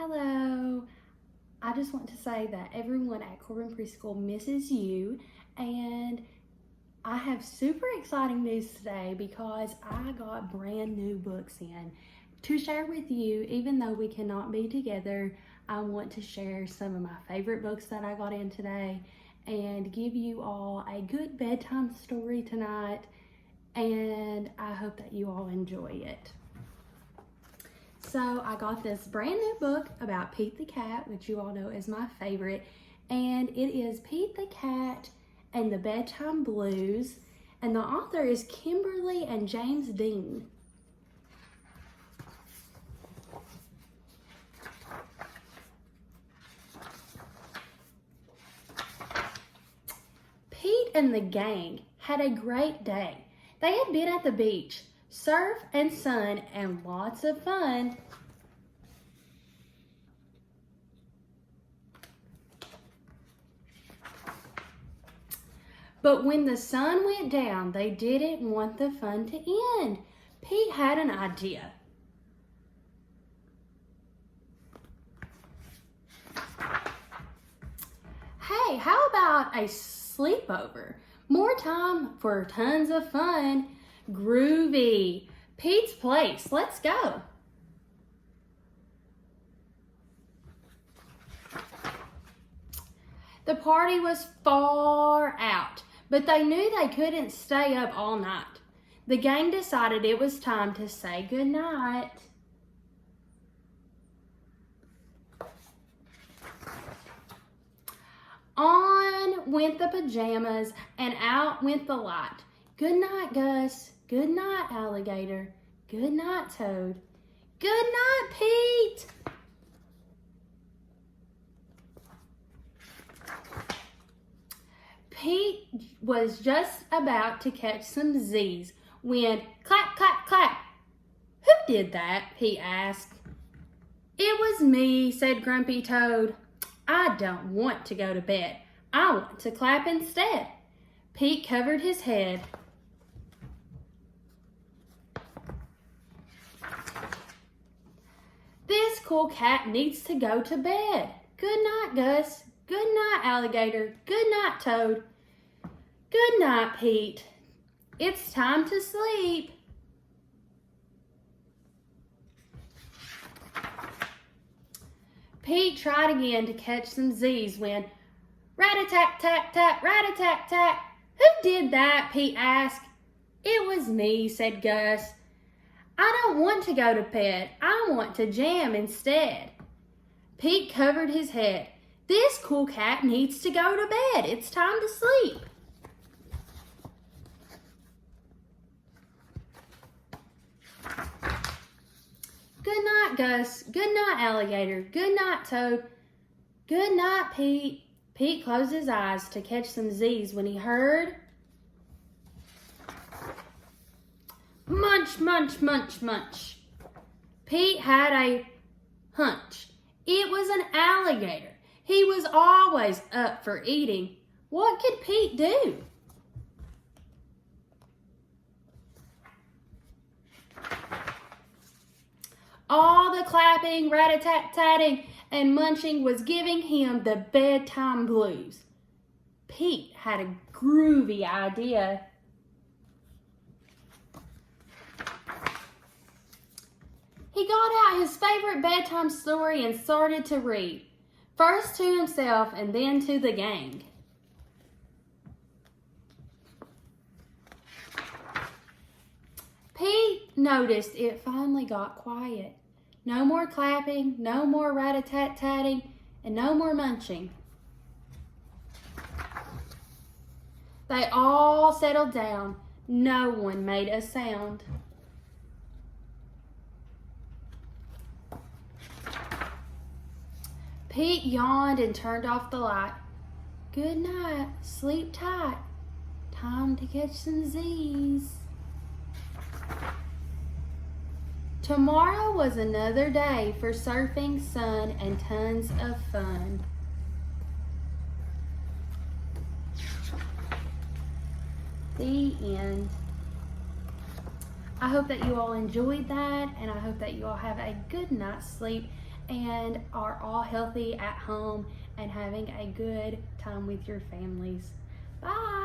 Hello. I just want to say that everyone at Corbin Preschool misses you, and I have super exciting news today because I got brand new books in to share with you. Even though we cannot be together, I want to share some of my favorite books that I got in today and give you all a good bedtime story tonight, and I hope that you all enjoy it. So I got this brand new book about Pete the Cat, which you all know is my favorite, and it is Pete the Cat and the Bedtime Blues, and the author is Kimberly and James Dean. Pete and the gang had a great day. They had been at the beach, surf and sun, and lots of fun. But when the sun went down, they didn't want the fun to end. Pete had an idea. Hey, how about a sleepover? More time for tons of fun. Groovy. Pete's place. Let's go. The party was far out, but they knew they couldn't stay up all night. The gang decided it was time to say goodnight. On went the pajamas and out went the light. Good night, Gus. Good night, Alligator. Good night, Toad. Good night, Pete. Pete was just about to catch some Z's when clap, clap, clap. Who did that? He asked. It was me, said Grumpy Toad. I don't want to go to bed. I want to clap instead. Pete covered his head. This cool cat needs to go to bed. Good night, Gus. Good night, Alligator. Good night, Toad. Good night, Pete. It's time to sleep. Pete tried again to catch some Z's when rat-a-tat-tat-tat, rat-a-tat-tat. Who did that? Pete asked. It was me, said Gus. I don't want to go to bed. I want to jam instead. Pete covered his head. This cool cat needs to go to bed. It's time to sleep. Good night, Gus. Good night, Alligator. Good night, Toad. Good night, Pete. Pete closed his eyes to catch some Z's when he heard munch, munch, munch, munch. Pete had a hunch. It was an alligator. He was always up for eating. What could Pete do? All the clapping, rat-a-tat-tatting, and munching was giving him the bedtime blues. Pete had a groovy idea. He got out his favorite bedtime story and started to read, first to himself and then to the gang. Pete noticed it finally got quiet. No more clapping, no more rat-a-tat-tatting, and no more munching. They all settled down. No one made a sound. Pete yawned and turned off the light. Good night, sleep tight. Time to catch some Z's. Tomorrow was another day for surfing, sun, and tons of fun. The end. I hope that you all enjoyed that, and I hope that you all have a good night's sleep. and are all healthy at home and having a good time with your families. Bye.